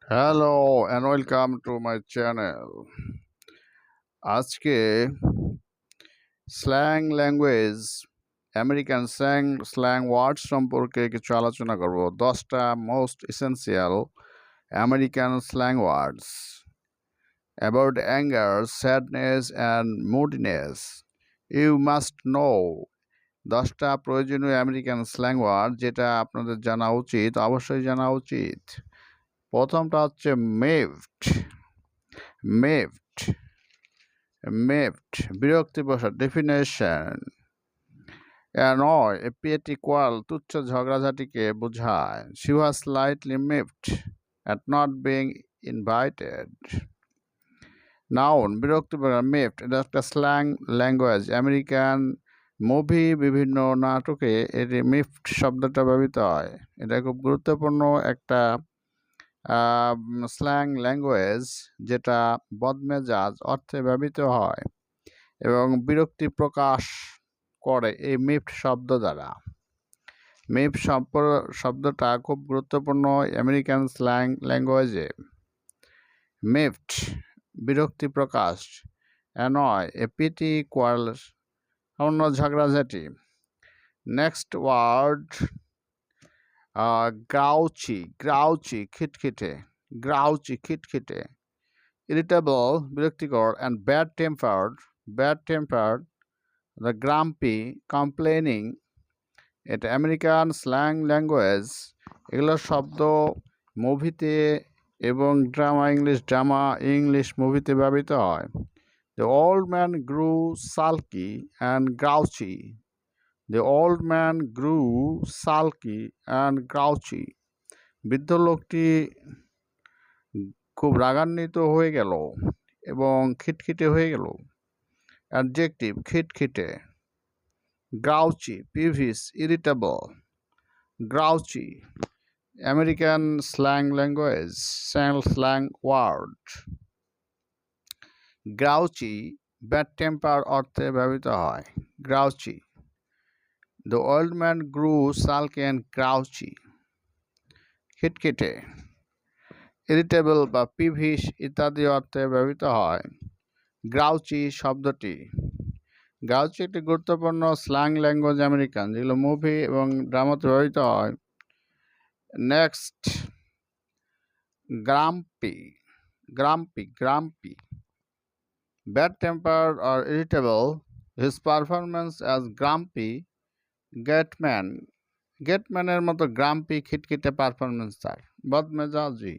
Hello and welcome to my channel. আজকে slang language American slang word সম্পর্কে কিছু আলোচনা করব। 10টা most essential American slang words about anger, sadness and moodiness you must know. 10টা প্রয়োজনীয় আমেরিকান স্ল্যাং ওয়ার্ড যেটা আপনাদের জানা উচিত, অবশ্যই জানা উচিত। প্রথমটা হচ্ছে মেভড। মেভড মেভড বিরক্তি প্রকাশ। ডেফিনেশন: নয়, এ পেটি কোয়াল তুচ্ছ ঝগড়াঝাটিকে বোঝায়। She was slightly miffed at not being invited. Noun বিরক্তি প্রকাশ। মিভড এটা একটা স্ল্যাং ল্যাঙ্গুয়েজ। আমেরিকান মুভি, বিভিন্ন নাটকে এটি মিভড শব্দটা ব্যবহৃত হয়। এটা খুব গুরুত্বপূর্ণ একটা স্ল্যাং ল্যাঙ্গুয়েজ যেটা বদমেজাজ অর্থে ব্যবহৃত হয় এবং বিরক্তি প্রকাশ করে এই মিভড শব্দ দ্বারা। মিভড শব্দটা খুব গুরুত্বপূর্ণ আমেরিকান স্ল্যাং ল্যাঙ্গুয়েজে। মিভড বিরক্তি প্রকাশ। অ্যানয় এ পিটি কোয়াল অন্য ঝগড়াঝাটি। Next word গ্রাউচি। গ্রাউচি খিটখিটে। গ্রাউচি খিটখিটে। ইরিটেবল বিরক্তিকর and bad tempered. Bad tempered the grumpy, complaining. এটা আমেরিকান স্ল্যাং ল্যাঙ্গুয়েজ। এগুলো শব্দ মুভিতে এবং ইংলিশ মুভিতে ব্যবহৃত হয়। The old man grew sulky and grouchy. The old man grew sulky and grouchy. বৃদ্ধ লোকটি খুব রাগান্বিত হয়ে গেল এবং খিটখিটে হয়ে গেল। অ্যাডজেক্টিভ: খিটখিটে। Grouchy, peevish, irritable. Grouchy American slang language, slang word. Grouchy bad temper অর্থে ব্যবহৃত হয়। Grouchy. The old man grew sulky and grouchy. খিটখিটে। ইরিটেবল বা পিভিস ইত্যাদি অর্থে ব্যবহৃত হয় গ্রাউচি শব্দটি। গ্রাউচি একটি গুরুত্বপূর্ণ স্ল্যাং ল্যাঙ্গুয়েজ আমেরিকান, যেগুলো মুভি এবং ড্রামাতে ব্যবহৃত হয়। Next, grumpy. Grumpy grumpy bad tempered or irritable. His performance as grumpy gateman. গেটম্যানের মতো গ্রাম্পি খিটখিটে পারফরমেন্স তার, বদমেজাজি।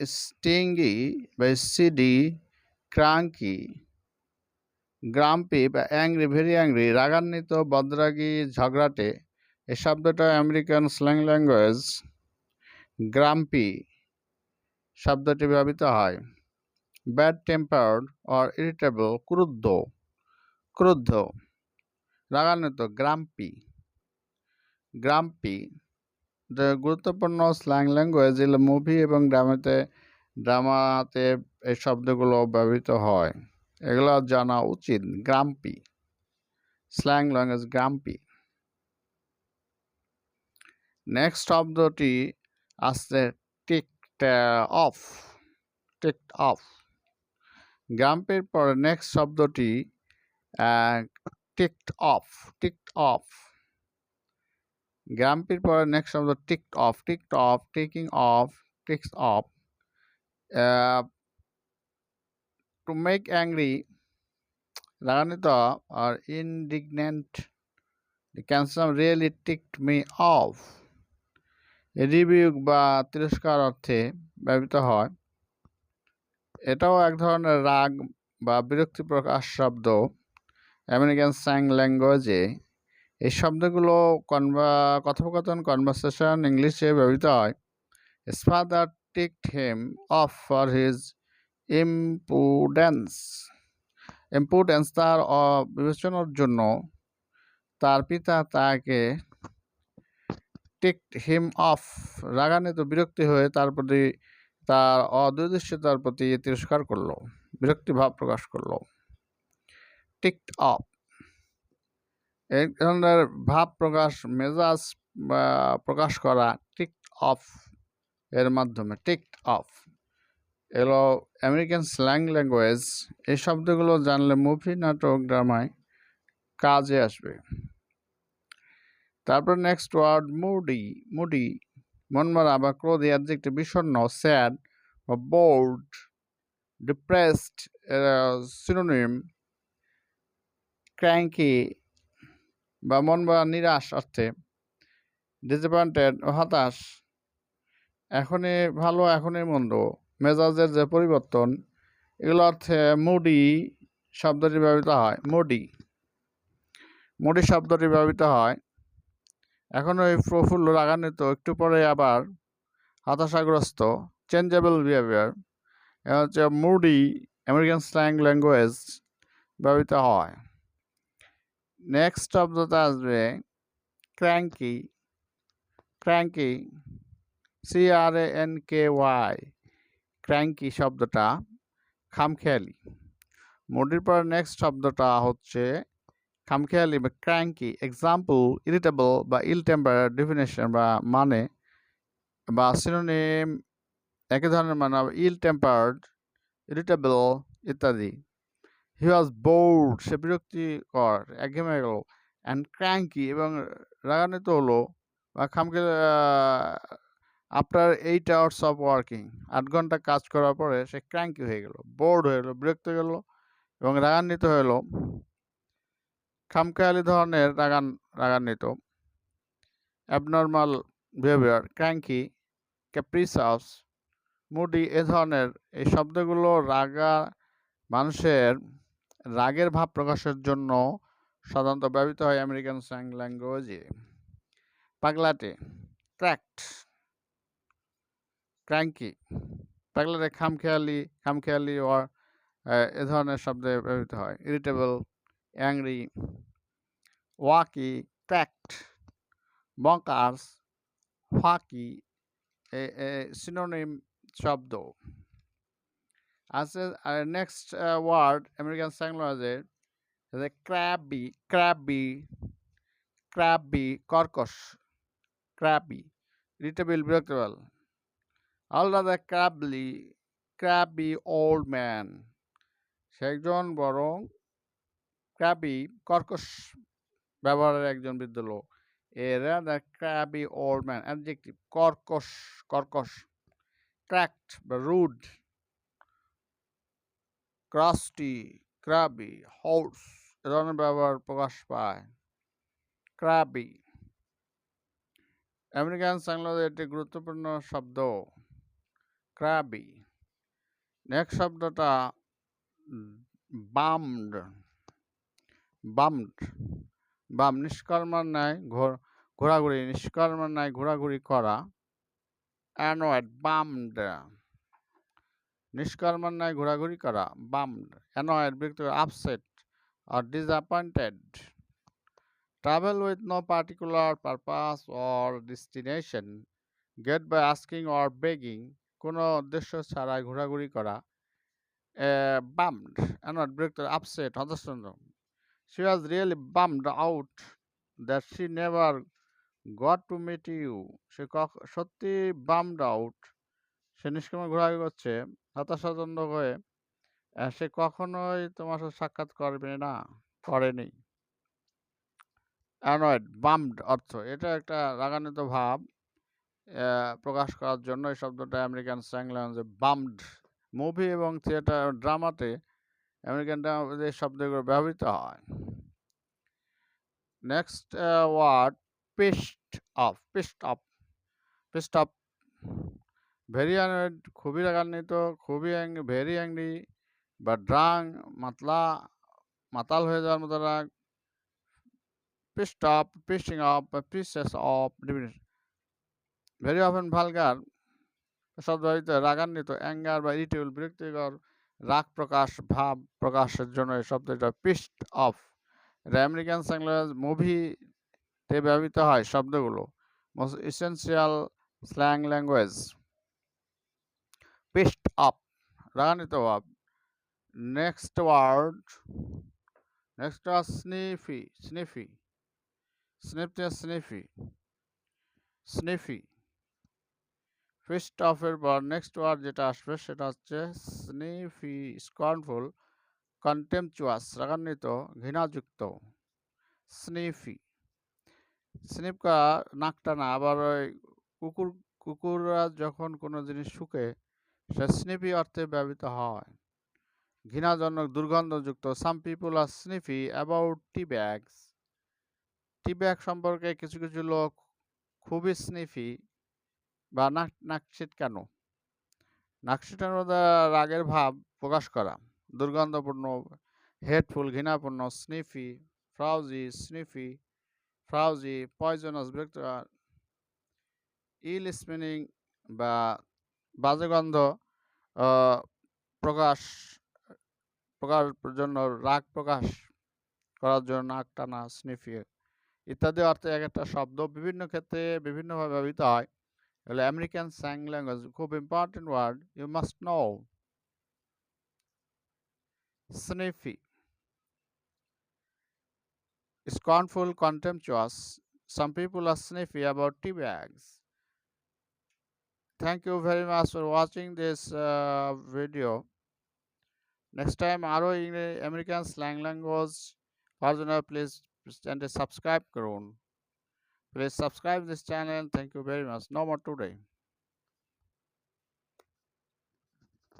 স্টিঙ্গি বা সিডি, ক্রাঙ্কি। গ্রাম্পি বা অ্যাংরি, ভেরি অ্যাংরি, রাগান্বিত, বদরাগী, ঝগড়াটে। এই শব্দটা আমেরিকান স্ল্যাং ল্যাঙ্গুয়েজ। গ্রাম্পি শব্দটি ব্যবহৃত হয়। ব্যাড টেম্পার্ড অর ইরিটেবল, ক্রুদ্ধ। ক্রুদ্ধ, রাগান্বিত, গ্রাম্পি। গ্রাম্পি গুরুত্বপূর্ণ স্ল্যাং ল্যাঙ্গুয়েজ, যেগুলো মুভি এবং ড্রামাতে এই শব্দগুলো ব্যবহৃত হয়। এগুলো জানা উচিত। গ্রাম্পি স্ল্যাং ল্যাঙ্গুয়েজ, গ্রাম্পি। নেক্সট শব্দটি আসছে টিকড অফ। Ticked of. গ্রাম্পির পরে নেক্সট শব্দটি টিকড অফ। Ticked of. গ্রাম্পির পরে নেক্সট শব্দ ticked off. Ticked off, taking off, ticks off. To make angry, রাগান্বিত আর indignant. Cancer really ticked me off. Rebuke বা তিরস্কার অর্থে ব্যবহৃত হয়। এটাও এক ধরনের রাগ বা বিরক্তি প্রকাশ শব্দ আমেরিকান স্ল্যাং ল্যাঙ্গুয়েজে। এই শব্দগুলো কথোপকথন, কনভারসেশন ইংলিশে ব্যবহৃত হয়। His father ticked him off for his impudence. ইম্পুডেন্স তার বিবেচনার জন্য তার পিতা তাকে টিকড হিম অফ, রাগান্বিত, বিরক্তি হয়ে তার প্রতি, তার অদৃশ্যতার প্রতি তিরস্কার করলো, বিরক্তি ভাব প্রকাশ করলো। টিকড অফ এই ধরনের ভাব প্রকাশ, মেজাজ প্রকাশ করা, টিকড অফ এর মাধ্যমে টিকড অফ এগুলো আমেরিকান স্ল্যাং ল্যাঙ্গুয়েজ। এই শব্দগুলো জানলে মুভি, নাটক, ড্রামায় কাজে আসবে। তারপর নেক্সট ওয়ার্ড মুডি। মুডি মনমরা বা ক্রোধী, অ্যাডজেক্টিভ বিষণ্ণ, স্যাড বা বোর্ড, ডিপ্রেসড সিনোনিম, ক্র্যাঙ্কি বা মনমরা নিরাশ অর্থে, ডিসঅ্যাপয়েন্টেড ও হতাশ, এখনই ভালো এখনই মন্দ, মেজাজের যে পরিবর্তন, এগুলো অর্থে মুডি শব্দটি ব্যবহৃত হয়। মুডি মুডি শব্দটি ব্যবহৃত হয়। এখন ওই প্রফুল্ল, রাগান্বিত, একটু পরে আবার হতাশাগ্রস্ত, চেঞ্জেবল বিহেভিয়ার, এটা হচ্ছে মুডি আমেরিকান স্ল্যাং ল্যাঙ্গুয়েজ ব্যবহৃত হয়। নেক্সট শব্দটা আসবে ক্র্যাঙ্কি। ক্র্যাঙ্কি CRANKY, ক্র্যাঙ্কি শব্দটা খামখেয়ালি। মুডির পর নেক্সট শব্দটা হচ্ছে খামখেয়ালি বা ক্র্যাঙ্কি। এক্সাম্পল ইরিটেবল বা ইল টেম্পার, ডেফিনেশন বা মানে বা সিনোনিম একই ধরনের মানে ইল টেম্পার্ড, ইরিটেবল ইত্যাদি। হি ওয়াজ বোর্ড, সে বিরক্তিকর, একঘেয়েমি হয়ে গেল। অ্যান্ড ক্র্যাঙ্কি এবং রাগান্বিত হলো বা খামখেয়ালি আফটার 8 hours অফ ওয়ার্কিং, 8 ঘন্টা কাজ করার পরে সে ক্র্যাঙ্কি হয়ে গেল, বোর্ড হয়ে গেল, বিরক্ত হয়ে গেল এবং রাগান্বিত হয়ে গেল। খামখেয়ালি ধরনের রাগান্বিত। অ্যাবনর্মাল বিহেভিয়ার, ক্র্যাঙ্কি, ক্যাপ্রিসাস, মুডি, এ ধরনের এই শব্দগুলো মানুষের রাগের ভাব প্রকাশের জন্য সাধারণত ব্যবহৃত হয় আমেরিকান স্ল্যাং ল্যাঙ্গুয়েজে। পাগলাটে, ক্র্যাক্ট, ক্র্যাঙ্কি, পাগলাটে খামখেয়ালি ওর এ ধরনের শব্দে ব্যবহৃত হয়। ইরিটেবল, অ্যাংরি, ওয়াকি, ক্র্যাক্ট, বঙ্কার্স, ফাঁকি সিনোনিম শব্দ আছে। নেক্সট ওয়ার্ড আমেরিকান স্ল্যাং ল্যাঙ্গুয়েজে ক্র্যাবি। ক্র্যাবি কর্কশ, ক্র্যাবি ইরিটেবল, বিরক্তিকর। আলাদা ক্র্যাবি ওল্ড ম্যান, সে একজন বরং ক্র্যাবি কর্কশ ব্যবহারের একজন বৃদ্ধ লোক। এরা the Krabi old man, adjective কর্কশ। ক্র্যাক্ট বা রুড, ক্রাস্টি, ক্র্যাবি, হাউস, এ ধরনের ব্যবহার প্রকাশ পায়। ক্র্যাবি আমেরিকান স্ল্যাং ল্যাঙ্গুয়েজের একটি গুরুত্বপূর্ণ শব্দ। ক্র্যাবি। নেক্সট শব্দটা বামড। বামড বাম নিষ্কর্মার ন্যায় ঘোরাঘুরি, নিষ্কর্মার ন্যায় ঘোরাঘুরি করা। অ্যানয়েড, বামড নিষ্কর্মার ন্যায় ঘোরাঘুরি করা, বামড। অ্যানয়েড বিরক্ত, upset or disappointed. Travel with no particular purpose or destination. Get by asking or begging, কোনো উদ্দেশ্য ছাড়াই ঘোরাঘুরি করা। Bummed, annoyed, বিরক্ত, upset, হতাশাজনক। She was really bummed out that she never got to meet you. সে সত্যি bummed out, সে নিষ্ক্রমে ঘোরাঘুরি করছে, হতাশাজনক হয়ে সে কখনোই তোমার সাথে সাক্ষাৎ করেনি। অ্যানয়েড, বামড অর্থ, এটা একটা রাগান্বিত ভাব প্রকাশ করার জন্য এই শব্দটা আমেরিকান স্ল্যাং ল্যাঙ্গুয়েজে বামড। মুভি এবং থিয়েটার ড্রামাতে আমেরিকান এই শব্দগুলো ব্যবহৃত হয়। Next word pissed off. Pissed off very annoyed, খুবই রাগান্বিত, খুবই ভেরি অ্যাংরি বা ড্রাং, মাতাল হয়ে যাওয়ার মতো রাগ। Pissed off, pissing off, pisses off, very often vulgar শব্দ ব্যবহৃত, রাগান্বিত, অ্যাঙ্গার বা ইরিটেবল, বিরক্তিকর, রাগ ভাব প্রকাশের জন্য এই শব্দটা পিস্ট অফ। এটা আমেরিকান স্ল্যাং ল্যাঙ্গুয়েজ মুভিতে ব্যবহৃত হয় শব্দগুলো। Most essential slang language. Pissed off, রাগান্বিত ভাব। Next word sniffy. Sniffy pissed অফের পর নেক্সট ওয়ার্ড যেটা আসবে সেটা হচ্ছে স্নিফি, স্কর্নফুল, কন্টেম্পচুয়াস, রাগান্বিত, ঘৃণাযুক্ত। স্নিফি, স্নিফ করা, নাক টানা। আবার ওই কুকুররা যখন কোনো জিনিস শুকে সে স্নিফি অর্থে ব্যবহৃত হয়। ঘৃণাজনক, দুর্গন্ধযুক্ত। Some people are sniffy about tea bags. Tea bag সম্পর্কে কিছু কিছু লোক খুবই স্নিফি বা নাক ছিটকানো। নাক ছিটকানো দ্বারা রাগের ভাব প্রকাশ করা। দুর্গন্ধপূর্ণ, হেটফুল, ঘৃণাপূর্ণ। স্নিফি, ফ্রাউজি, স্নিফি, ফ্রাউজি, পয়জনাস, বিরক্ত, ইল স্মেলিং বা বাজে গন্ধ প্রকাশ প্রকার জন্য, রাগ প্রকাশ করার জন্য নাক টানা, স্নিফি ইত্যাদি অর্থে এক একটা শব্দ বিভিন্ন ক্ষেত্রে বিভিন্নভাবে ব্যবহৃত হয়। এগুলো আমেরিকান স্ল্যাং ল্যাঙ্গুয়েজ, খুব important word, you must know. Sniffy, scornful, contemptuous. Some people are sniffy about tea bags. Thank you very much for watching this video. Next time আরো আমেরিকান স্ল্যাং ল্যাঙ্গুয়েজ হওয়ার জন্য please চ্যানেলটি subscribe করুন। Please subscribe this channel. Thank you very much. No more today.